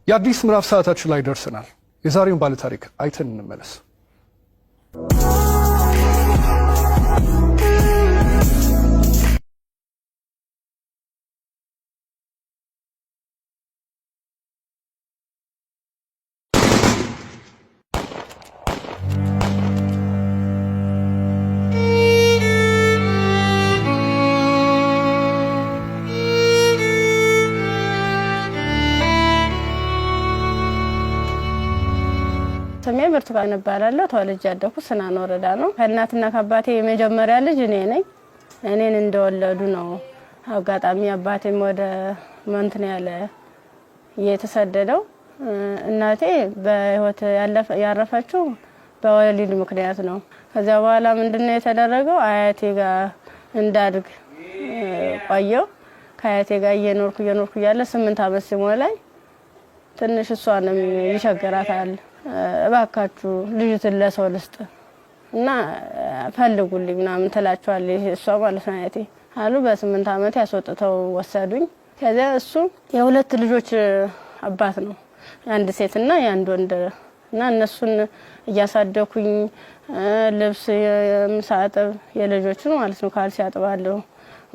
የአዲስ ምዕራፍ ሰዓታችን ላይ ደርሰናል። የዛሬውን ባለ ታሪክ አይተን እንመለስ። ስሜ ብርቱካን እባላለሁ። ተወልጄ ያደኩት ስናን ወረዳ ነው። ከእናትና ከአባቴ የመጀመሪያ ልጅ እኔ ነኝ። እኔን እንደወለዱ ነው አጋጣሚ አባቴም ወደ መንትን ያለ የተሰደደው። እናቴ በህይወት ያረፈችው በወሊድ ምክንያት ነው። ከዚያ በኋላ ምንድነው የተደረገው? አያቴ ጋር እንዳድግ ቆየው። ከአያቴ ጋር እየኖርኩ ያለ 8 አመት ሲሞላኝ ትንሽ እሷንም ይቸግራታል። እባካችሁ ልጅቱን ለሰው ልስጥ እና ፈልጉልኝ ምናምን ትላቸዋለች እሷ ማለት ነው አያቴ አሉ። በ8 አመት ያስወጥተው ወሰዱኝ። ከዛ እሱ የሁለት ልጆች አባት ነው፣ አንድ ሴትና አንድ ወንድ እና እነሱን እያሳደኩኝ ልብስ የምሳጠብ የልጆችን ማለት ነው ካልሲ ያጥባለሁ፣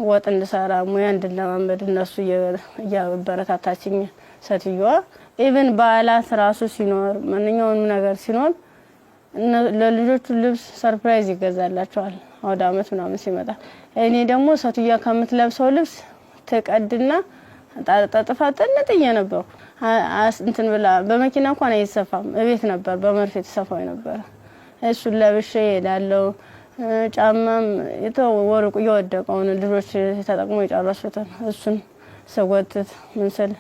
ወጥ እንድሰራ ሙያ እንድለማመድ እነሱ እያበረታታችኝ ሴትዮዋ ኢቭን በዓላት ራሱ ሲኖር ማንኛውንም ነገር ሲኖር ለልጆቹ ልብስ ሰርፕራይዝ ይገዛላቸዋል አውደ አመት ምናምን ሲመጣ። እኔ ደግሞ ሴትዮዋ ከምትለብሰው ልብስ ተቀድና ጣጣጣፋ ጥንጥዬ ነበር እንትን ብላ በመኪና እንኳን አይሰፋም እቤት ነበር በመርፌ ተሰፋው ነበር። እሱን ለብሼ ሄዳለሁ። ጫማም የተወረቁ የወደቀውን ልጆች ተጠቅሞ የጨረሱትን እሱን ሰጎትት ምንስል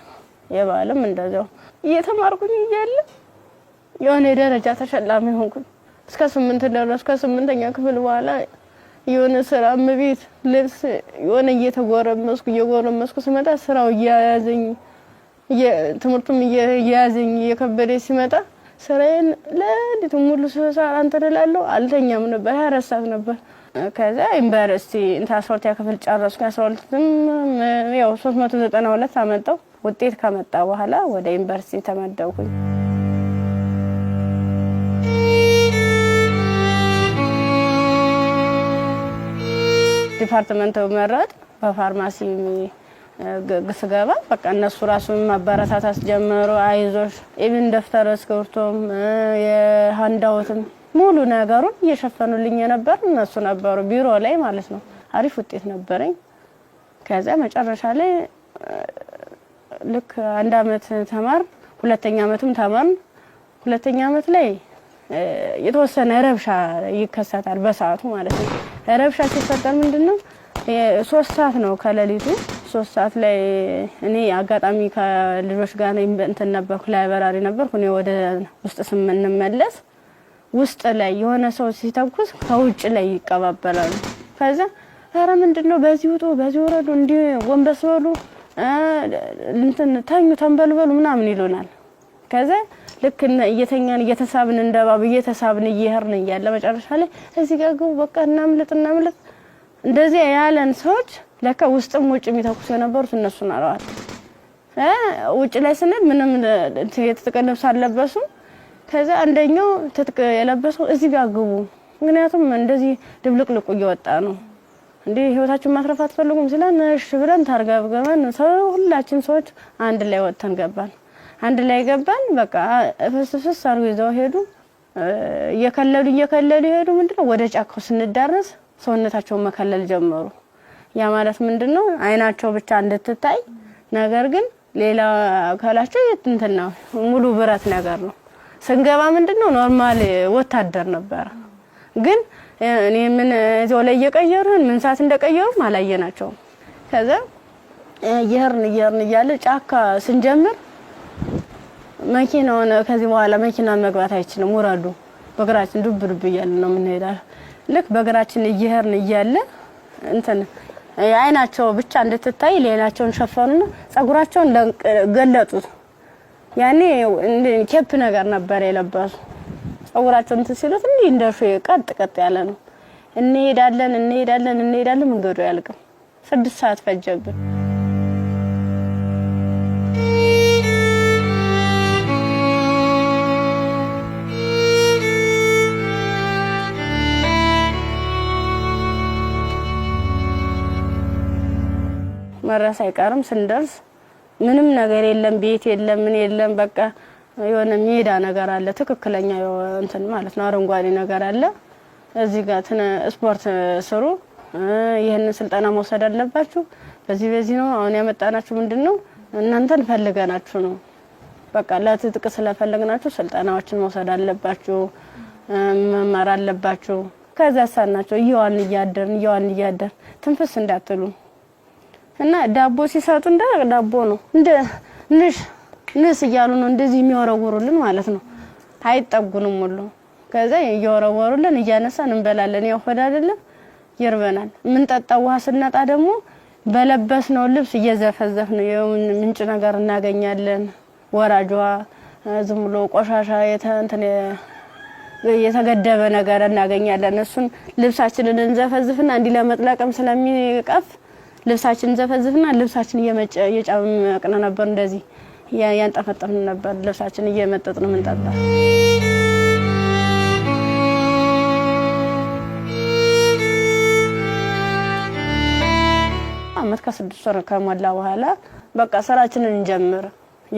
የባለም እንደዛው እየተማርኩኝ እያለ የሆነ ደረጃ ተሸላሚ ሆንኩኝ። እስከ 8 ደረስኩ። ከ8ኛ ክፍል በኋላ የሆነ ስራ ምቢት ልብስ የሆነ እየጎረመስኩ ስመጣ ስራው እያያዘኝ ትምህርቱም እያያዘኝ እየከበደ ሲመጣ ስራዬን ለሊት ሙሉ ሰዓት አንተደላለሁ አልተኛም ነበር። 24 ሰዓት ነበር። ከዛ ዩኒቨርሲቲ እንታስወርት ያከፍል ጨረስኩ። 12ም ያው 392 አመጣው። ውጤት ከመጣ በኋላ ወደ ዩኒቨርሲቲ ተመደብኩኝ። ዲፓርትመንት መረጥ በፋርማሲ ስገባ በቃ እነሱ ራሱን ማበረታታት ጀመሩ። አይዞሽ ኢቭን ደፍተር እስክሪብቶም የሃንዳውትም ሙሉ ነገሩን እየሸፈኑልኝ ነበር እነሱ ነበሩ ቢሮ ላይ ማለት ነው። አሪፍ ውጤት ነበረኝ። ከዛ መጨረሻ ላይ ልክ 1 አመት ተማር፣ 2ኛ አመትም ተማር። 2ኛ አመት ላይ የተወሰነ ረብሻ ይከሰታል በሰዓቱ ማለት ነው። ረብሻ ሲፈጠር ምንድነው 3 ሰዓት ነው ከሌሊቱ 3 ሰዓት ላይ እኔ አጋጣሚ ከልጆች ጋር እንትን ነበርኩ ላይብራሪ ነበርኩ። እኔ ወደ ውስጥ ስንመለስ ውስጥ ላይ የሆነ ሰው ሲተኩስ ከውጭ ላይ ይቀባበላሉ። ከዛ ኧረ ምንድነው በዚህ ውጡ በዚህ ወረዱ እንዲ ወንበስ በሉ እንትን ታኙ ተንበልበሉ ምናምን ይሉናል። ከዛ ልክ እየተኛን እየተሳብን እንደባብ እየተሳብን እየሄርን እያለ መጨረሻ ላይ እዚህ ጋር ግቡ በቃ እናምልጥ እንደዚህ ያለን ሰዎች ለካ ውስጥም ውጭ የሚተኩሱ የነበሩት እነሱ ናቸው። ውጭ ላይ ስንል ምንም የተጠቀለብስ አልለበሱም። ከዛ አንደኛው ትጥቅ የለበሰው እዚህ ጋር ግቡ ምክንያቱም እንደዚህ ድብልቅልቁ እየወጣ ነው እንዴ ህይወታችሁን ማትረፍ አትፈልጉም ሲላን እሺ ብለን ታርጋብገመን ሁላችን ሰዎች አንድ ላይ ወጥተን ገባን። አንድ ላይ ገባን። በቃ ፍስፍስ አርገው ይዘው ሄዱ። እየከለሉ ሄዱ። ምንድነው ወደ ጫካው ስንዳረስ ሰውነታቸውን መከለል ጀመሩ። ያ ማለት ምንድነው አይናቸው ብቻ እንድትታይ ነገር ግን ሌላ አካላቸው እንትን ነው ሙሉ ብረት ነገር ነው። ስንገባ ምንድነው ኖርማል ወታደር ነበር። ግን እኔ ምን እዛው ላይ እየቀየሩን ምን ሰዓት እንደቀየሩ ማላየናቸው። ከዛ ይሄርን እያለ ጫካ ስንጀምር መኪናውን ከዚህ በኋላ መኪና መግባት አይችልም ወራዱ በግራችን ዱብ እያለ ነው የምንሄዳው። ልክ በግራችን ይሄርን እያለ እንትን አይናቸው ብቻ እንድትታይ ሌላቸውን ሸፈኑና ጸጉራቸውን ገለጡት። ያኔ ኬፕ ነገር ነበር የለበሱ። ጸጉራቸውን እንትን ሲሉት እንደሽ ቀጥ ያለ ነው። እንሄዳለን መንገዱ ያልቅም። 6 ሰዓት ፈጀብን። መረስ አይቀርም ስንደርስ ምንም ነገር የለም ቤት የለም ምን የለም በቃ የሆነ ሜዳ ነገር አለ ትክክለኛ እንትን ማለት ነው አረንጓዴ ነገር አለ እዚህ ጋር ስፖርት ስሩ ይሄንን ስልጠና መውሰድ አለባችሁ በዚህ ነው አሁን ያመጣናችሁ ምንድነው እናንተን ፈልገናችሁ ነው በቃ ለትጥቅ ስለፈለግናችሁ ስልጠናዎችን መውሰድ አለባችሁ መማር አለባችሁ ከዛ ሳናቸው ይዋን እያደር ትንፍስ እንዳትሉ እና ዳቦ ሲሰጡ እንደ ዳቦ ነው እንደ ንስ ይያሉ ነው እንደዚህ የሚወረወሩልን ማለት ነው አይጠጉንም ሁሉ ከዛ ይወረወሩልን እያነሳን እንበላለን ያው ሆድ አይደለም ይርበናል ምን ጠጣው ውሃ ስናጣ ደግሞ በለበስነው ልብስ እየዘፈዘፍን ምንጭ ነገር እናገኛለን ወራጇ ዝም ብሎ ቆሻሻ የተገደበ ነገር እናገኛለን እሱን ልብሳችንን እንዘፈዝፍና እንዲ ለመጥለቅም ስለሚቀፍ ልብሳችንን ዘፈዝፍና ልብሳችን እየጫመቅን ነበር እንደዚህ ያንጠፈጠፍን ነበር ልብሳችን እየመጠጥን ምንጠጣ አመት ከ6 ወር ከሞላ በኋላ በቃ ስራችንን እንጀምር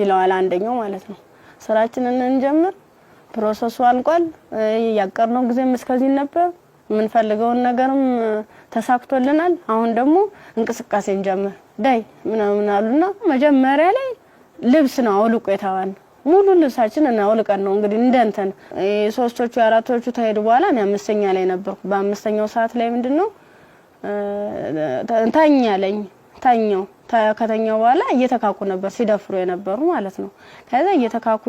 ይለዋል አንደኛው ማለት ነው ስራችንን እንጀምር ፕሮሰሱ አልቋል ያቀርነው ጊዜም እስከዚህ ነበር ምን ፈልገውን ነገርም ተሳክቶልናል አሁን ደግሞ እንቅስቃሴ እንጀምር ዳይ ምናምን አሉና መጀመሪያ ላይ ልብስ ነው አውልቆ የታዋን ሙሉ ልብሳችን እና አውልቀን ነው እንግዲህ እንደንተን ሶስቶቹ አራቶቹ ታሄዱ በኋላ እኔ አምስተኛ ላይ ነበርኩ በአምስተኛው ሰዓት ላይ ምንድነው ታኛው ከተኛው በኋላ እየተካኩ ነበር ሲደፍሩ የነበሩ ማለት ነው ከዛ እየተካኩ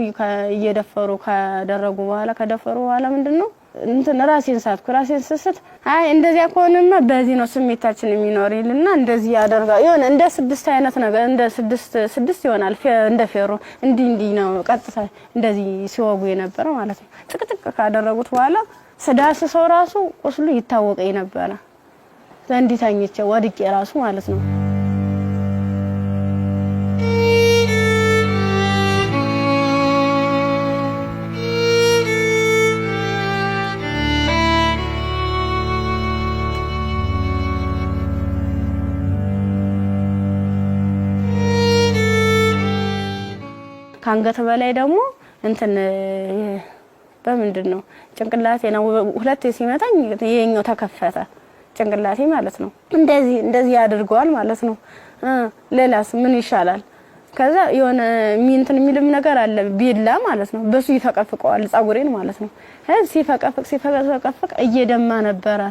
እየደፈሩ ካደረጉ በኋላ ከደፈሩ በኋላ ምንድነው እንትን ራሴን ስስት አይ እንደዚያ ከሆነማ በዚህ ነው ስሜታችን የሚኖርልና እንደዚህ ያደርጋ ይሆነ እንደ 6 አይነት ነገር እንደ 6 ይሆናል እንደ ፌሮ እንዲ ነው ቀጥታ እንደዚህ ሲወጉ የነበረ ማለት ነው ጥቅጥቅ ካደረጉት በኋላ ስዳስ ሰው ራሱ ቁስሉ ይታወቀኝ ነበር ዘንዲታኝቼ ወድቄ ራሱ ማለት ነው ካንገት በላይ ደግሞ እንትን በምንድነው ጭንቅላቴ ነው ሁለቴ ሲመታኝ የኛው ተከፈተ ጭንቅላቴ ማለት ነው እንደዚህ ያድርገዋል ማለት ነው ሌላስ ምን ይሻላል ከዛ የሆነ ሚንትን የሚልም ነገር አለ ቢላ ማለት ነው በሱ ይፈቀፍቀዋል ጻጉሬን ማለት ነው ሲፈቀፍቅ እየደማ ነበረ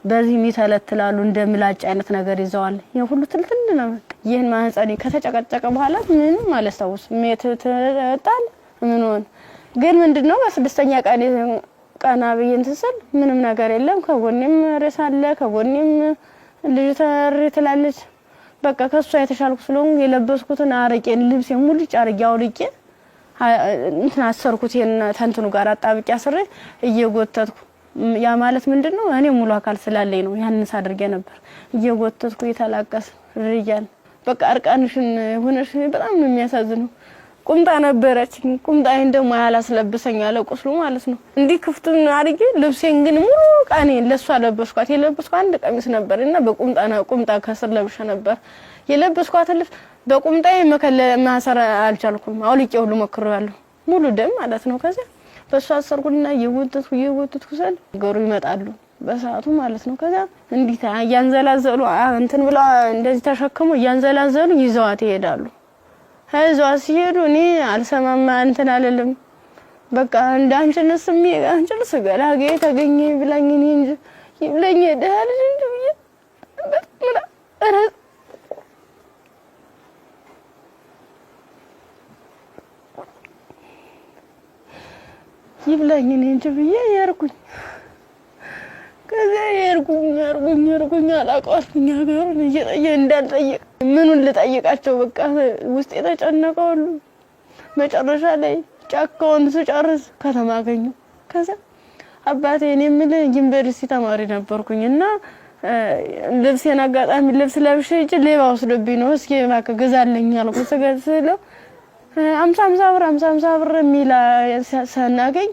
በዚህ ሚተለትላሉ እንደምላጭ አይነት ነገር ይዘዋል የሁሉ ትልትል ነው ይሄን ማህፀኔ ከተጨቀጨቀ በኋላ ምንም ማለስታውስ ሜትተጣል ምን ሆነ ግን ምንድነው በስድስተኛ ቀና በየንተሰል ምንም ነገር የለም ከጎኔም ሬሳለ ከጎኔም ልጅ ተርትላለች በቃ ከሷ የተሻልኩ ስለሆነ የለበስኩትን አረቄን ልብሴን ሙሉ ጫርጊያው ልቄ እንትን አሰርኩት ተንትኑ ጋር አጣብቂያ አስሬ እየጎተትኩ ያ ማለት ምንድነው እኔ ሙሉ አካል ስላለኝ ነው ያንስ አድርጌ ነበር እየጎተትኩ ይተላቀስ ርያል በቃ አርቃንሽን ሆነሽ በጣም ነው የሚያሳዝነው ቁምጣ ነበረችኝ ቁምጣዬን ደግሞ ያላስለብሰኝ ያለ ቁስሉ ማለት ነው እንዲ ክፍቱን አድርጌ ልብሴን ግን ሙሉ ቃኔ ለሷ ለበስኳት የለበስኳት አንድ ቀሚስ ነበርና ቁምጣ ከስር ለብሼ ነበር የለበስኳት ልብስ በቁምጣዬ ማሰር አልቻልኩም አውልቄ ሁሉ ሞክሬያለሁ ሙሉ ደም ማለት ነው ከዛ በሷ አሰርኩና የወተትኩ ሰል ገሩ ይመጣሉ በሰዓቱ ማለት ነው ከዛ እንዲታ ያንዘላዘሉ እንትን ብላ እንደዚህ ተሸክሙ ያንዘላዘሉ ይዘዋት ይሄዳሉ ሀይዟ ሲሄዱ እኔ አልሰማማ እንትን አለልም በቃ እንዳንችንስ አንችልስ ገላጌ ተገኘ ብላኝ እኔ እንጂ ይብለኝ ደህል እንጂ በቃ ይብለኝ እኔ እንጂ ብዬ ያርኩኝ ከዛ ያርኩኝ አላቀዋልኩኝ ሀገሩን እንዳልጠየቅ ምኑን ልጠይቃቸው በቃ ውስጥ የተጨነቀው መጨረሻ ላይ ጫካውን ስጨርስ ከተማ አገኘሁ ከዛ አባቴ እኔ ምን ዩኒቨርሲቲ ተማሪ ነበርኩኝና ልብሴን አጋጣሚ ልብስ ለብሼ እጅ ሌባ ወስዶብኝ ነው እስኪ እባክህ ገዛልኝ አልኩት ስለው 50 ብር ሚላ ሰናገኝ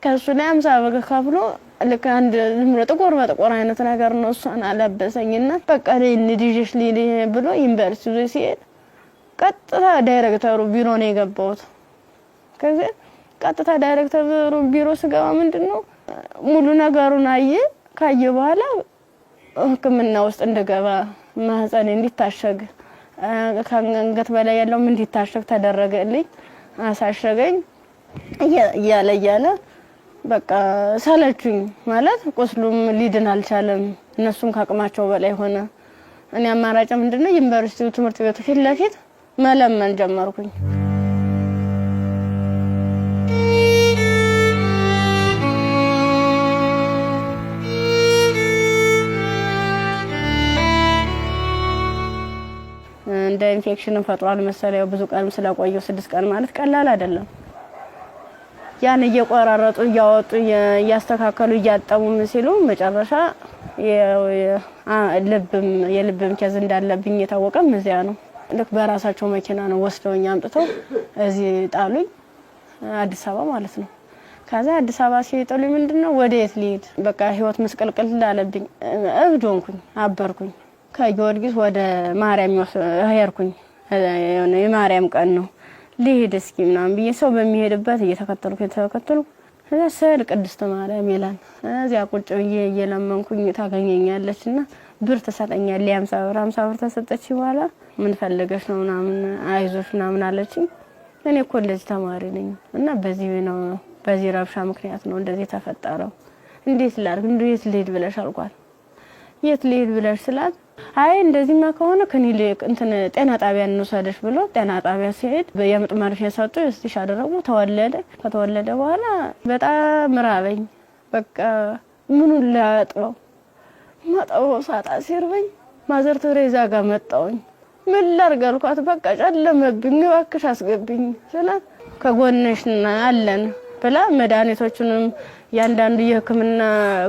ከሱ ላይ 50 ብር ከፍሎ ልክ አንድ ጥቁር በጥቁር አይነት ነገር ነው እሷን አለበሰኝና በቃ ለንዲጅሽ ሊሊ ብሎ ዩኒቨርሲቲ ሲሄድ ቀጥታ ዳይሬክተሩ ቢሮ ነው የገባሁት። ከዚህ ቀጥታ ዳይሬክተሩ ቢሮ ስገባ ምንድነው ሙሉ ነገሩን ካየ በኋላ ህክምና ውስጥ እንደገባ ማህፀን እንዲታሸግ ከአንገት በላይ ያለው ምን እንዲታሸግ ተደረገልኝ። አሳሸገኝ እያለ በቃ ሰለቹኝ ማለት ቁስሉም ሊድን አልቻለም። እነሱም ካቅማቸው በላይ ሆነ። እኔ አማራጭ ምንድነው ዩኒቨርሲቲው ትምህርት ቤቱ ፊት ለፊት መለመን ጀመርኩኝ። እንደ ኢንፌክሽን ፈጥሯል መሰለኝ ብዙ ቀን ስለቆየው 6 ቀን ማለት ቀላል አይደለም። ያን እየቆራረጡ እያወጡ እያስተካከሉ እያጠሙ ሲሉ መጨረሻ የልብም ኬዝ እንዳለብኝ የታወቀም እዚያ ነው። ልክ በራሳቸው መኪና ነው ወስደውኝ አምጥተው እዚህ ጣሉኝ፣ አዲስ አበባ ማለት ነው። ከዛ አዲስ አበባ ሲጥሉኝ ምንድነው ወዴት ልሂድ በቃ ህይወት መስቀልቅል እንዳለብኝ እብድ ሆንኩኝ፣ አበርኩኝ። ከጊዮርጊስ ወደ ማርያም ሄድኩኝ። የማርያም ቀን ነው ልሂድ እስኪ ምናምን ብዬ ሰው በሚሄድበት እየተከተልኩ እዛ ስዕል ቅድስት ማርያም ይላል። እዚያ ቁጭ ብዬ እየለመንኩኝ ታገኘኛለችና ብር ተሰጠኛለች። 50 ብር ተሰጠች። በኋላ ምን ፈልገሽ ነው ምናምን አይዞሽ ምናምን አለችኝ። እኔ እኮ እንደዚህ ተማሪ ነኝ እና በዚህ ረብሻ ምክንያት ነው እንደዚህ ተፈጠረው። እንዴት ላድርግ እንዴት ልሂድ ብለሽ አልኳት። የት ልሂድ ብለሽ ስላት አይ እንደዚህማ ከሆነ ከኒልክ ጤና ጣቢያ እንወሰደሽ ብሎ ጤና ጣቢያ ሲሄድ የምጥ መርፌ ሰጡ። እስቲሽ አደረጉ። ከተወለደ በኋላ በጣም ራበኝ። በቃ ምኑን ማጣው ሳጣ ሲርበኝ ማዘር ተሬዛ ጋር መጣሁኝ። ምን ላድርግ አልኳት። በቃ ጨለመብኝ፣ እባክሽ አስገብኝ ስላት ከጎንሽ አለን ብላ መድኃኒቶቹንም ያንዳንዱ የህክምና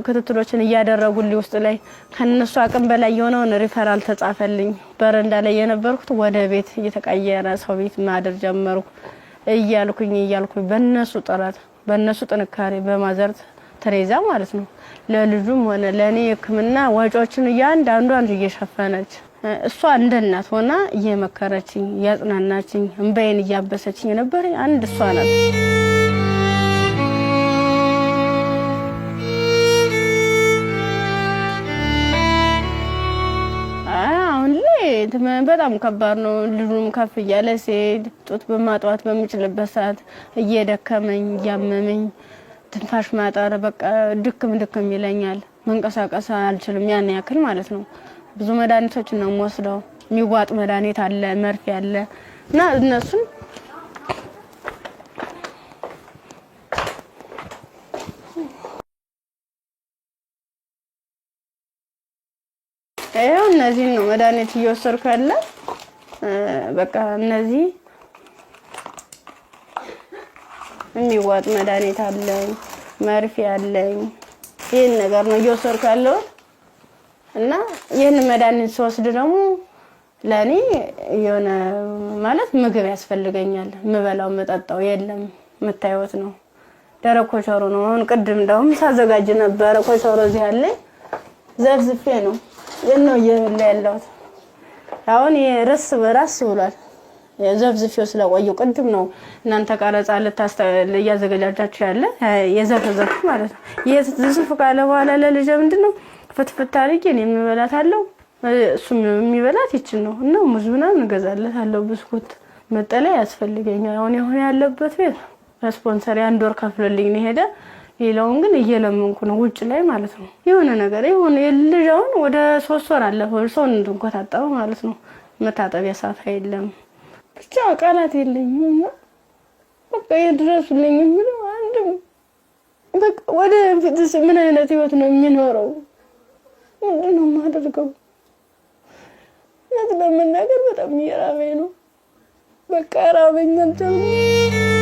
ክትትሎችን እያደረጉልኝ ውስጥ ላይ ከነሱ አቅም በላይ የሆነውን ሪፈራል ተጻፈልኝ። በረንዳ ላይ የነበርኩት ወደ ቤት እየተቀየረ ሰው ቤት ማደር ጀመርኩ። እያልኩኝ በእነሱ ጥረት በእነሱ ጥንካሬ በማዘር ተሬዛ ማለት ነው ለልጁም ሆነ ለኔ ህክምና ወጪዎችን ያንዳንዷን እየሸፈነች እሷ እንደ እናት ሆና እየመከረችኝ እያጽናናችኝ እንባዬን እያበሰችኝ ነበር። አንድ እሷ ናት። በጣም ከባድ ነው። ልጁም ከፍ እያለ ሲሄድ ጡት በማጥዋት በሚችልበት ሰዓት እየደከመኝ እያመመኝ ትንፋሽ ማጠር በቃ ድክም ይለኛል። መንቀሳቀስ አልችልም ያን ያክል ማለት ነው። ብዙ መድኃኒቶችን ነው የምወስደው። የሚዋጥ መድኃኒት አለ፣ መርፌ አለ እና እነሱን እነዚህ ነው መድኃኒት እየወሰድኩ ያለ። በቃ እነዚህ የሚዋጥ መድኃኒት አለኝ፣ መርፌ አለኝ። ይሄን ነገር ነው እየወሰድኩ ያለው እና ይሄን መድኃኒት ስወስድ ደግሞ ለኔ የሆነ ማለት ምግብ ያስፈልገኛል። ምበላው መጠጣው የለም። መታየት ነው ደረቅ ኮቸሮ ነው። አሁን ቅድም እንደውም ሳዘጋጅ ነበር ኮቸሮ እዚህ አለ ዘፍዝፌ ነው የነው የበላ ያለው። አሁን የራስ በራስ ብሏል። የዘፍዝፌው ስለቆየው ቅድም ነው እናንተ ቀረጻ ያዘጋጃችሁ ያለ የዘፍዘፍ ማለት ነው። የዘፍዝፍ ካለ በኋላ ለልጅ ምንድነው ፍትፍት አድርጌ እኔ የምበላታለሁ እሱም የሚበላት ይችል ነው እና ሙዝ ምናምን እገዛለታለሁ። ብስኩት መጠለያ ያስፈልገኛል። አሁን ያለበት ቤት ስፖንሰር አንድ ወር ከፍሎልኝ ነው ሄደ። ሌላውን ግን እየለመንኩ ነው ውጭ ላይ ማለት ነው። የሆነ ነገር የሆነ የልጅውን ወደ 3 ወር አለፈው ሰው እንድንቆጣጣው ማለት ነው። መታጠቢያ ሳፋ የለም ብቻ ቃላት የለኝም። በቃ የድረሱልኝ ምን አንድም በቃ ወደ ፊትስ ምን አይነት ህይወት ነው የሚኖረው? ምንድነው የማደርገው? ለምን ነገር በጣም እየራበኝ ነው። በቃ ራበኝ አልቻልኩም።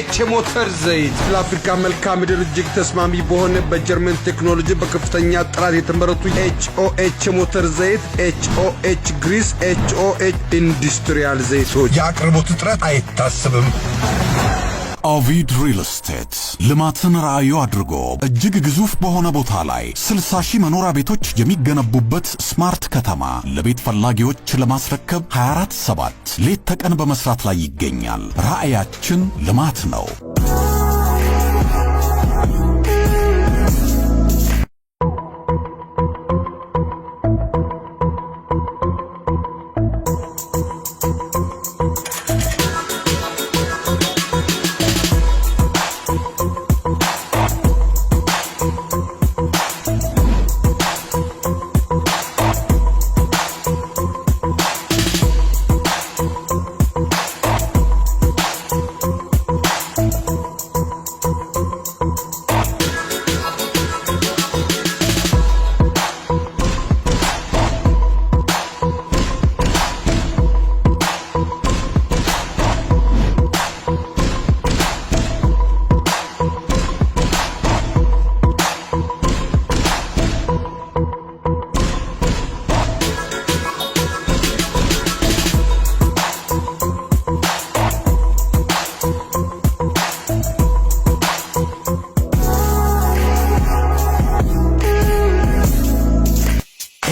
ኤችኦኤች ሞተር ዘይት ለአፍሪካ መልክዓ ምድር እጅግ ተስማሚ በሆነ በጀርመን ቴክኖሎጂ በከፍተኛ ጥራት የተመረቱ ኤችኦኤች ሞተር ዘይት፣ ኤችኦኤች ግሪስ፣ ኤችኦኤች ኢንዱስትሪያል ዘይቶች የአቅርቦት እጥረት አይታሰብም። ኦቪድ ሪል ስቴት ልማትን ራዕዩ አድርጎ እጅግ ግዙፍ በሆነ ቦታ ላይ 60,000 መኖሪያ ቤቶች የሚገነቡበት ስማርት ከተማ ለቤት ፈላጊዎች ለማስረከብ 24/7 ሌት ተቀን በመስራት ላይ ይገኛል። ራዕያችን ልማት ነው።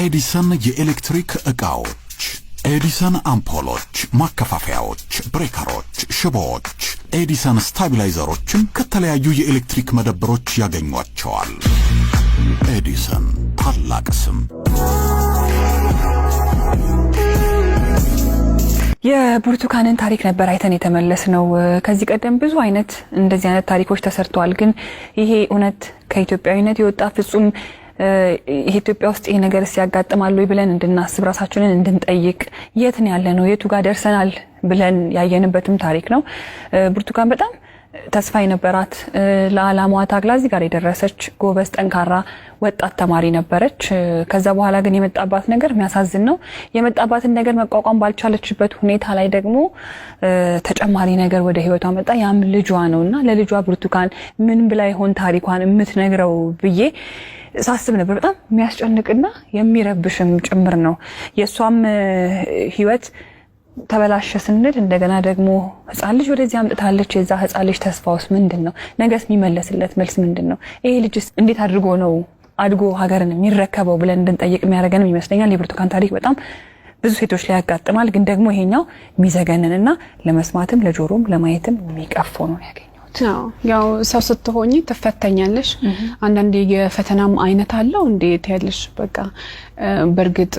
ኤዲሰን የኤሌክትሪክ ዕቃዎች፣ ኤዲሰን አምፖሎች፣ ማከፋፈያዎች፣ ብሬከሮች፣ ሽቦዎች፣ ኤዲሰን ስታቢላይዘሮችን ከተለያዩ የኤሌክትሪክ መደብሮች ያገኟቸዋል። ኤዲሰን ታላቅ ስም። የብርቱካንን ታሪክ ነበር አይተን የተመለስነው። ከዚህ ቀደም ብዙ አይነት እንደዚህ አይነት ታሪኮች ተሰርተዋል። ግን ይሄ እውነት ከኢትዮጵያዊነት የወጣ ፍጹም ኢትዮጵያ ውስጥ ይሄ ነገር ሲያጋጥማል ወይ ብለን እንድናስብ ራሳችንን እንድንጠይቅ የት ነው ያለነው የቱ ጋር ደርሰናል ብለን ያየንበትም ታሪክ ነው። ብርቱካን በጣም ተስፋ የነበራት ለዓላማዋ ታግላ እዚህ ጋር የደረሰች ጎበዝ ጠንካራ ወጣት ተማሪ ነበረች። ከዛ በኋላ ግን የመጣባት ነገር የሚያሳዝን ነው። የመጣባትን ነገር መቋቋም ባልቻለችበት ሁኔታ ላይ ደግሞ ተጨማሪ ነገር ወደ ህይወቷ መጣ። ያም ልጇ ነውና ለልጇ ብርቱካን ምን ብላ ይሆን ታሪኳን የምትነግረው ብዬ ሳስብ ነበር። በጣም የሚያስጨንቅና የሚረብሽም ጭምር ነው። የሷም ህይወት ተበላሸ ስንል እንደገና ደግሞ ህፃን ልጅ ወደዚህ አምጥታለች። የዛ ህፃን ልጅ ተስፋውስ ምንድነው? ነገስ የሚመለስለት መልስ ምንድነው? ይሄ ልጅስ እንዴት አድርጎ ነው አድጎ ሀገርን የሚረከበው ብለን እንድንጠይቅ የሚያደርገንም ይመስለኛል። የብርቱካን ታሪክ በጣም ብዙ ሴቶች ላይ ያጋጥማል። ግን ደግሞ ይሄኛው የሚዘገንንና ለመስማትም ለጆሮም ለማየትም የሚቀፎ ነው ያገኘው። ያው ሰው ስትሆኚ ተፈተኛለሽ። አንዳንዴ የፈተናም አይነት አለው እንዴት ያለሽ በቃ በርግጥ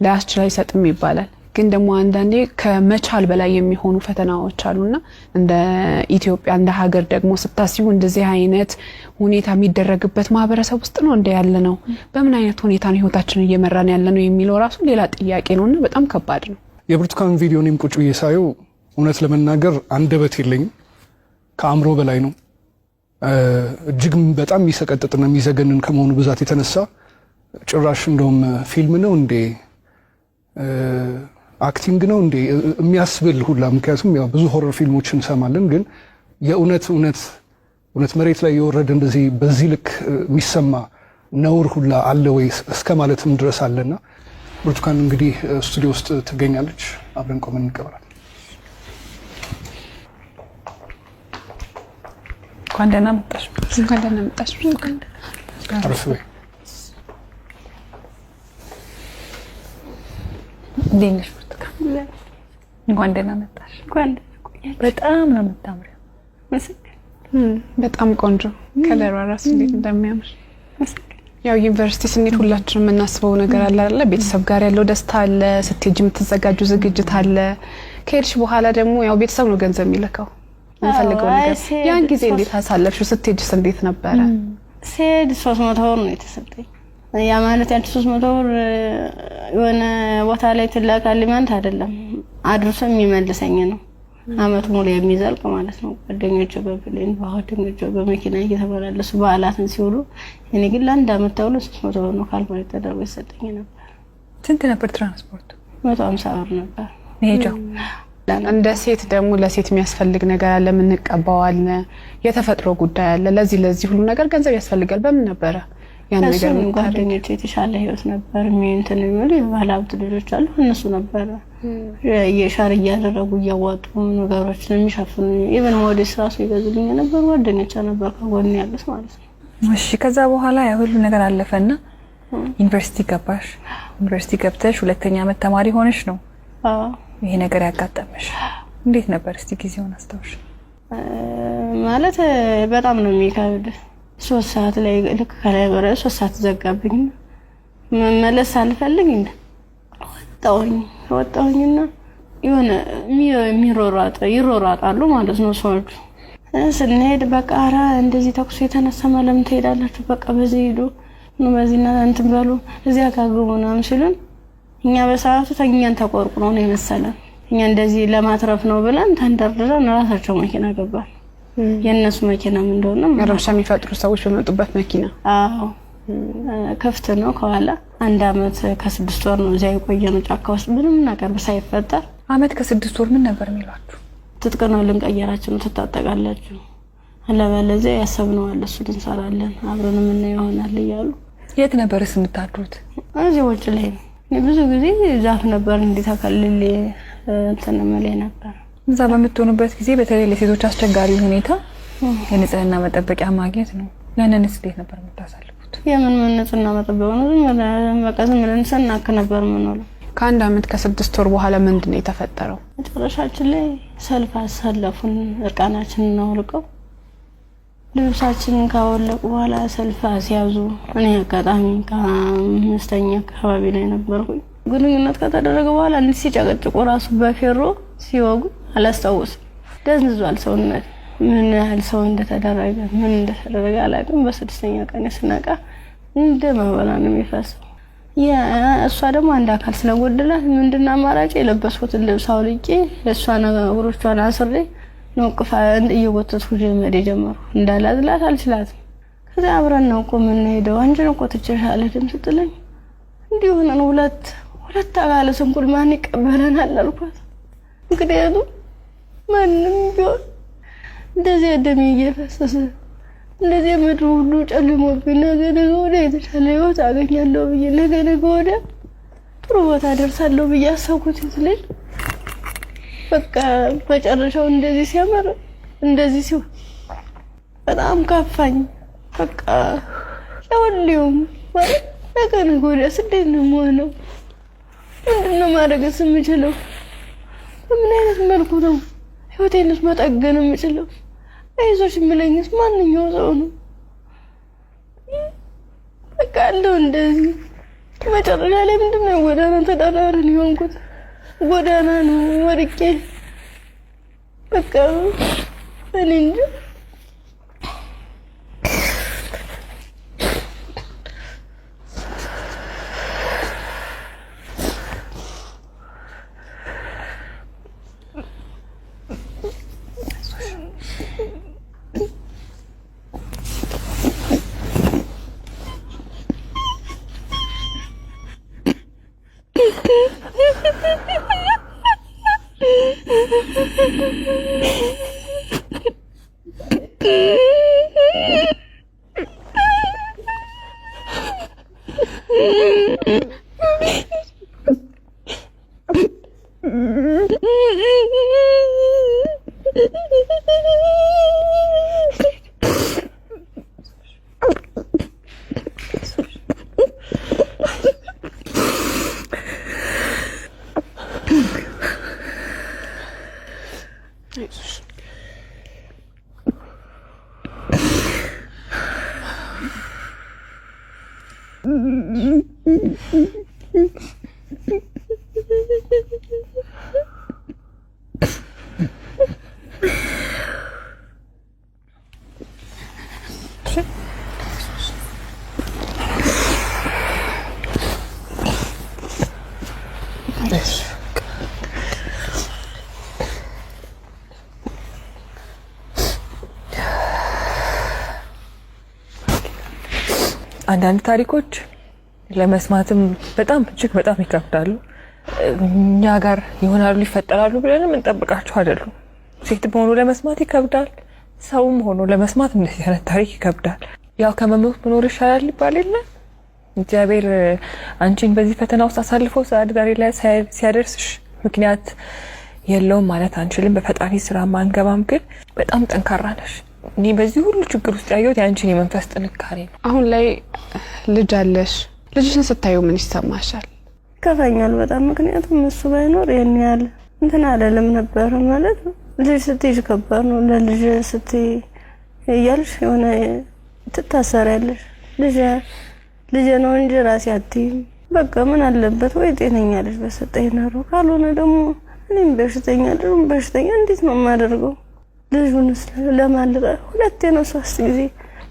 ላያስችል አይሰጥም ይባላል። ግን ደግሞ አንዳንዴ ከመቻል በላይ የሚሆኑ ፈተናዎች አሉና እንደ ኢትዮጵያ እንደ ሀገር ደግሞ ስታስቡ እንደዚህ አይነት ሁኔታ የሚደረግበት ማህበረሰብ ውስጥ ነው እንደ ያለ ነው። በምን አይነት ሁኔታ ነው ህይወታችንን እየመራን ያለ ነው የሚለው ራሱ ሌላ ጥያቄ ነውና በጣም ከባድ ነው። የብርቱካን ቪዲዮንም ቁጭ ብዬ ሳየው እውነት ለመናገር አንደበት የለኝም። ከአእምሮ በላይ ነው። እጅግ በጣም የሚሰቀጥጥና የሚዘገንን ከመሆኑ ብዛት የተነሳ ጭራሽ እንደውም ፊልም ነው እንዴ አክቲንግ ነው እንዴ የሚያስብል ሁላ። ምክንያቱም ያው ብዙ ሆረር ፊልሞችን እንሰማለን፣ ግን የእውነት መሬት ላይ የወረደ እንደዚህ በዚህ ልክ የሚሰማ ነውር ሁላ አለ ወይ እስከ ማለትም ድረስ አለና ብርቱካን እንግዲህ ስቱዲዮ ውስጥ ትገኛለች። አብረን ቆመን እንቀበላለን። እንኳን ደህና መጣሽ። እንኳን ደህና መጣሽ። አረፍበይ እንዴት ብርቱካን? እንኳን ደህና መጣሽ። በጣም ነው የምታምሪው። በጣም ቆንጆ ከለሯ ራሱ እንዴት እንደሚያምር። ያው ዩኒቨርሲቲ ስንሄድ ሁላችንም የምናስበው ነገር አለ አይደል? ቤተሰብ ጋር ያለው ደስታ አለ፣ ስትሄጂ የምትዘጋጁ ዝግጅት አለ። ከሄድሽ በኋላ ደግሞ ያው ቤተሰብ ነው ገንዘብ የሚልከው እንፈልገው ነገር። ያን ጊዜ እንዴት አሳለፍሽው? ስትሄጂስ እንዴት ነበረ? ስሄድ 300 ብር ነው የተሰጠኝ። ያ ማለት ያን 300 ብር የሆነ ቦታ ላይ ትላካልኝ ማለት አይደለም፣ አድርሶ የሚመልሰኝ ነው። አመት ሙሉ የሚዘልቅ ማለት ነው። ጓደኞቼ በፕሌን ጓደኞቼ በመኪና እየተመላለሱ በዓላትን ሲውሉ እኔ ግን ለአንድ አመት ተብሎ 300 ብር ነው ካልኩሌት ተደርጎ የሰጠኝ ነበር። ስንት ነበር ትራንስፖርቱ? 150 ብር ነበር ሄጃው። እንደ ሴት ደግሞ ለሴት የሚያስፈልግ ነገር አለ፣ የምንቀባው አለ፣ የተፈጥሮ ጉዳይ አለ። ለዚህ ሁሉ ነገር ገንዘብ ያስፈልጋል። በምን ነበረ ያን ነገር? ጓደኞቼ የተሻለ ህይወት ነበር እንትን የሚሉ የባለሀብት ልጆች አሉ። እነሱ ነበረ የሻር እያደረጉ እያዋጡ ነገሮችን የሚሸፍኑ ኢቨን ሞዴስ ራሱ ይገዙልኝ ነበር። ጓደኞቼ ነበር ከጎን ያሉት ማለት ነው። እሺ ከዛ በኋላ ያ ሁሉ ነገር አለፈና ዩኒቨርሲቲ ገባሽ። ዩኒቨርሲቲ ገብተሽ ሁለተኛ ዓመት ተማሪ ሆነሽ ነው ይሄ ነገር ያጋጠመሽ። እንዴት ነበር እስቲ ጊዜውን አስታውሽ? ማለት በጣም ነው የሚከብድ። 3 ሰዓት ላይ ልክ ከላይ ወረ 3 ሰዓት ዘጋብኝ። መመለስ አልፈልግ እንደ ወጣሁኝና የሆነ ይሮራጣሉ ማለት ነው ሰዎች። ስንሄድ በቃ ኧረ እንደዚህ ተኩስ የተነሳ ለምን ትሄዳላችሁ? በቃ በዚህ ሄዱ ነው በዚህና እንትን በሉ እዚያ ካግቡ ምናምን ሲሉን እኛ በሰዓቱ ተኛን ተቆርቁረው ነው የመሰለን። እኛ እንደዚህ ለማትረፍ ነው ብለን ተንደርድረን ራሳቸው መኪና ገባን። የነሱ መኪና ምን እንደሆነ ረብሻ የሚፈጥሩ ሰዎች በመጡበት መኪና። አዎ ከፍተ ነው ከኋላ 1 አመት ከ6 ወር ነው እዚያ የቆየነው ጫካ ውስጥ ምንም ነገር ሳይፈጠር። አመት ከ6 ወር ምን ነበር የሚሏችሁ? ትጥቅ ነው ልንቀየራችሁ ነው ትታጠቃላችሁ፣ አለበለዚያ ያሰብነው አለ እሱ እንሰራለን አብረን ምን ይሆናል እያሉ። የት ነበርስ የምታድሩት? እዚህ ውጭ ላይ ብዙ ጊዜ ዛፍ ነበር እንዲተከልል እንትን መለ ነበር። እዛ በምትሆኑበት ጊዜ በተለይ ለሴቶች አስቸጋሪ ሁኔታ የንጽህና መጠበቂያ ማግኘት ነው። ያንንስ እንዴት ነበር የምታሳልፉት? የምን ንጽህና መጠበቂያ ነው? በቃ ዝም ብለን ስናክ ነበር የምንውለው። ከ1 አመት ከ6 ወር በኋላ ምንድነው የተፈጠረው? መጨረሻችን ላይ ሰልፍ አሳለፉን። እርቃናችንን አውልቀው ልብሳችንን ካወለቁ በኋላ ሰልፍ አስያዙ። እኔ አጋጣሚ ከ5ኛ አካባቢ ላይ ነበርኩኝ። ግንኙነት ከተደረገ በኋላ እንዴት ሲጨቀጭቁ ራሱ በፌሮ ሲወጉ አላስታውስም። ደንዝዟል ሰውነት። ምን ያህል ሰው እንደተደረገ ምን እንደተደረገ አላውቅም። በ6ኛ ቀን ስነቃ እንደ ማበላ ነው የሚፈሰው። እሷ ደግሞ አንድ አካል ስለጎደላት ምንድነው አማራጭ? የለበስኩትን ልብስ አውልቄ ለሷ ነገሮቿን አስሬ ነው ቅፋ እየወተትኩ ጀመር ጀመርኩ። እንዳላዝላት አልችላትም። ከዛ አብረን ነው ምን ሄደው አንቺን እኮ ትችላለህ ስትለኝ እንዲሁ ነው ሁለት አካለ ስንኩል ማን ይቀበለናል አልኳት። ምክንያቱም ማንም ቢሆን እንደዚህ ደም እየፈሰሰ እንደዚህ ምድሩ ሁሉ ጨልሞብኝ ነገ ወዲያ የተሻለ ህይወት አገኛለሁ ብዬ ነገ ወዲያ ጥሩ ቦታ ደርሳለሁ ብዬ አሰብኩት ልጅ በቃ መጨረሻው እንደዚህ ሲያመር እንደዚህ ሲሆን በጣም ካፋኝ። በቃ ለሁሉም ማለት ነገ ወዲያ እንዴት ነው የምሆነው? ምንድነው ማድረግስ የምችለው? በምን አይነት መልኩ ነው ህይወቴንስ መጠገን የምችለው? አይዞሽ የሚለኝስ ማንኛው ሰው ነው? በቃ አለው እንደዚህ። መጨረሻ ላይ ምንድነው ጎዳና ተዳዳሪ የሆንኩት? ጎዳና ነው ወድቄ በቃ እኔ እንጃ። አንዳንድ ታሪኮች ለመስማትም በጣም እጅግ በጣም ይከብዳሉ። እኛ ጋር ይሆናሉ ይፈጠራሉ ብለንም እንጠብቃቸው አይደሉም። ሴት ሆኖ ለመስማት ይከብዳል፣ ሰውም ሆኖ ለመስማት እንደዚህ አይነት ታሪክ ይከብዳል። ያው ከመሞት መኖር ይሻላል ይባል የለ። እግዚአብሔር አንቺን በዚህ ፈተና ውስጥ አሳልፎ ዛሬ ላይ ሲያደርስሽ ምክንያት የለውም ማለት አንችልም። በፈጣሪ ስራ ማንገባም፣ ግን በጣም ጠንካራ ነሽ። እኔ በዚህ ሁሉ ችግር ውስጥ ያየሁት ያንቺን የመንፈስ ጥንካሬ ነው። አሁን ላይ ልጅ አለሽ። ልጅሽን ስታዩ ምን ይሰማሻል? ከፋኛል በጣም። ምክንያቱም እሱ ባይኖር የኔ ያለ እንትን አይደለም ነበር ማለት ልጅ ስትይዥ ከባድ ነው። ለልጅ ስትይ እያልሽ የሆነ ትታሰሪያለሽ። ልጅ ነው እንጂ ራሴ አትይም። በቃ ምን አለበት ወይ ጤነኛ ልጅ በሰጠኝ ነው። ካልሆነ ደግሞ እኔም በሽተኛ እንዴት ነው የማደርገው? ልጁንስ ለማልቀ ሁለቴ ነው 3 ጊዜ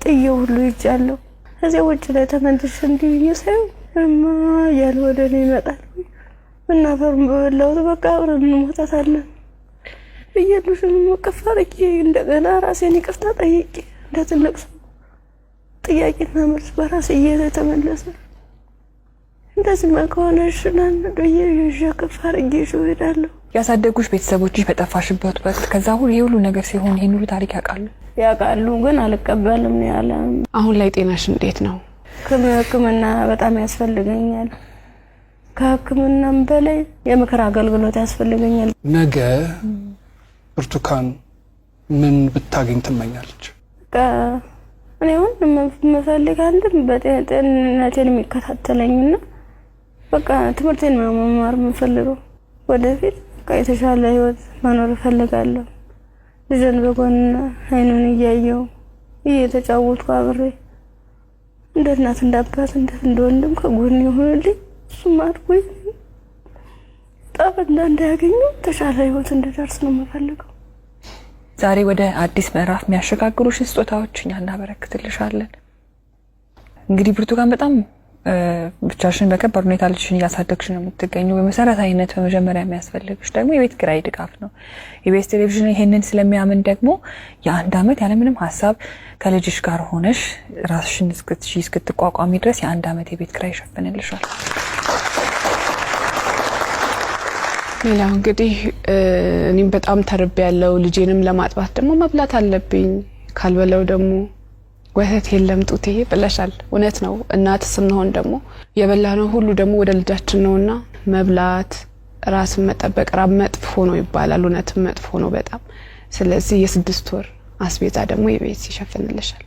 ጥዬው ሁሉ ይጫለው። እዚያ ውጭ ላይ ተመልሼ እንዲህ ሳይው እማ ያለ ወደ እኔ ይመጣል። እናፈሩን በበላሁት በቃ አብረን እንሞታታለን ብዬልሽም መቀፋረቂ እንደገና ራሴን ይቅርታ ጠይቄ እንደ ትልቅ ሰው ጥያቄና መልስ በራሴ እየተመለሰ እንደዚህ ከሆነ ሽናን ደየ ከፋረቂ ይሽውዳለሁ። ያሳደጉሽ ቤተሰቦችሽ በጠፋሽበት ወቅት ከዛ ሁሉ ነገር ሲሆን ይሄን ሁሉ ታሪክ ያውቃሉ፣ ግን አልቀበልም ነው ያለ። አሁን ላይ ጤናሽ እንዴት ነው? ሕክምና በጣም ያስፈልገኛል። ከሕክምናም በላይ የምክር አገልግሎት ያስፈልገኛል። ነገ ብርቱካን ምን ብታገኝ ትመኛለች? እኔ አሁን የምፈልግ አንድም በጤንነቴን የሚከታተለኝና በቃ ትምህርቴን መማር የምፈልገው ወደፊት የተሻለ ህይወት መኖር እፈልጋለሁ። ልጅን በጎን አይኑን እያየው እየተጫወትኩ አብሬ እንደ እናት እንደ አባት እንደ ወንድም ከጎን ይሆንልኝ። እሱም አድጎኝ ጠብ እንዳያገኙ ተሻለ ህይወት እንድደርስ ነው የምፈልገው። ዛሬ ወደ አዲስ ምዕራፍ የሚያሸጋግሩሽ ስጦታዎች እኛ እናበረክትልሻለን። እንግዲህ ብርቱካን በጣም ብቻሽን በከባድ ሁኔታ ልጅሽን እያሳደግሽ ነው የምትገኘው። በመሰረታዊነት በመጀመሪያ የሚያስፈልግሽ ደግሞ የቤት ኪራይ ድጋፍ ነው። ኢቢኤስ ቴሌቪዥን ይሄንን ስለሚያምን ደግሞ የ1 ዓመት ያለምንም ሀሳብ ከልጅሽ ጋር ሆነሽ ራስሽን እስክትቋቋሚ ድረስ የ1 ዓመት የቤት ኪራይ ይሸፍንልሻል። ሌላው እንግዲህ እኔም በጣም ተርቤያለሁ። ልጄንም ለማጥባት ደግሞ መብላት አለብኝ። ካልበለው ደግሞ ወተት የለም ጡቴ ብለሻል። እውነት ነው። እናት ስንሆን ደግሞ የበላነው ሁሉ ደግሞ ወደ ልጃችን ነውና መብላት፣ ራስን መጠበቅ ራብ መጥፎ ነው ይባላል። እውነትም መጥፎ ነው በጣም። ስለዚህ የ6 ወር አስቤዛ ደግሞ የቤት ይሸፍንልሻል።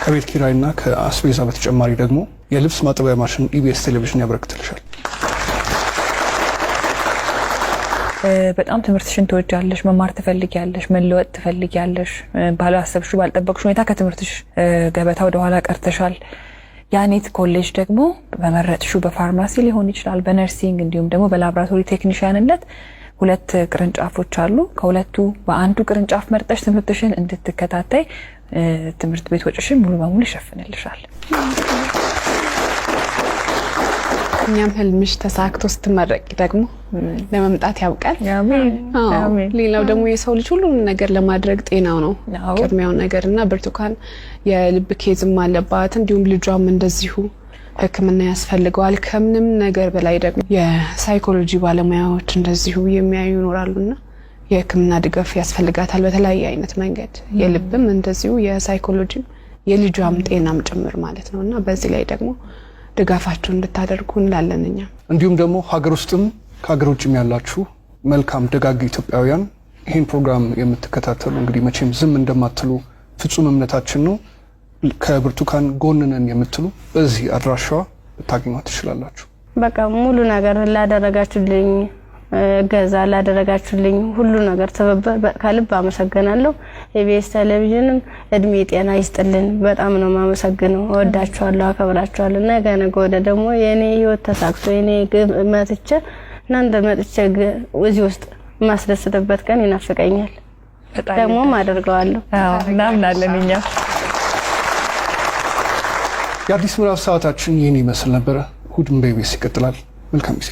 ከቤት ኪራይና ከአስቤዛ በተጨማሪ ደግሞ የልብስ ማጠቢያ ማሽን ኢቢኤስ ቴሌቪዥን ያበረክትልሻል። በጣም ትምህርትሽን ትወጃለሽ፣ መማር ትፈልጊያለሽ፣ መለወጥ ትፈልጊያለሽ። ባላሰብሽው ባልጠበቅሽው ሁኔታ ከትምህርትሽ ገበታ ወደ ኋላ ቀርተሻል። ያኔት ኮሌጅ ደግሞ በመረጥሽው በፋርማሲ ሊሆን ይችላል፣ በነርሲንግ እንዲሁም ደግሞ በላቦራቶሪ ቴክኒሻንነት 2 ቅርንጫፎች አሉ። ከሁለቱ በአንዱ ቅርንጫፍ መርጠሽ ትምህርትሽን እንድትከታተይ ትምህርት ቤት ወጪሽን ሙሉ በሙሉ ይሸፍንልሻል። እኛም ህልምሽ ተሳክቶ ስትመረቂ ደግሞ ለመምጣት ያብቃል። አሜን። ሌላው ደግሞ የሰው ልጅ ሁሉ ነገር ለማድረግ ጤናው ነው ቅድሚያው ነገርና ብርቱካን የልብ ኬዝም አለባት፣ እንዲሁም ልጇም እንደዚሁ ሕክምና ያስፈልገዋል። ከምንም ነገር በላይ ደግሞ የሳይኮሎጂ ባለሙያዎች እንደዚሁ የሚያዩ ይኖራሉና የሕክምና ድጋፍ ያስፈልጋታል በተለያየ አይነት መንገድ። የልብም እንደዚሁ የሳይኮሎጂም የልጇም ጤናም ጭምር ማለት ነውና በዚህ ላይ ደግሞ ድጋፋችሁ እንድታደርጉ እንላለንኛ። እንዲሁም ደግሞ ሀገር ውስጥም ከሀገር ውጭም ያላችሁ መልካም ደጋግ ኢትዮጵያውያን ይህን ፕሮግራም የምትከታተሉ እንግዲህ መቼም ዝም እንደማትሉ ፍጹም እምነታችን ነው። ከብርቱካን ጎን ነን የምትሉ በዚህ አድራሻዋ ልታገኟት ትችላላችሁ። በቃ ሙሉ ነገር ላደረጋችሁልኝ ገዛ ላደረጋችሁልኝ ሁሉ ነገር ተበበ ከልብ አመሰግናለሁ። ኢቢኤስ ቴሌቪዥንም እድሜ ጤና ይስጥልን። በጣም ነው ማመሰግነው። ወዳችኋለሁ፣ አከብራችኋለሁ። ነገ ወደ ደግሞ የኔ ህይወት ተሳክቶ የኔ መጥቼ እናንተ መጥቼ እዚህ ውስጥ ማስደስተበት ቀን ይናፍቀኛል። ደግሞ አደርገዋለሁ። እናምናለን እኛ። የአዲስ ምዕራፍ ሰዓታችን ይህን ይመስል ነበረ። እሑድም በኢቢኤስ ይቀጥላል። መልካም ጊዜ።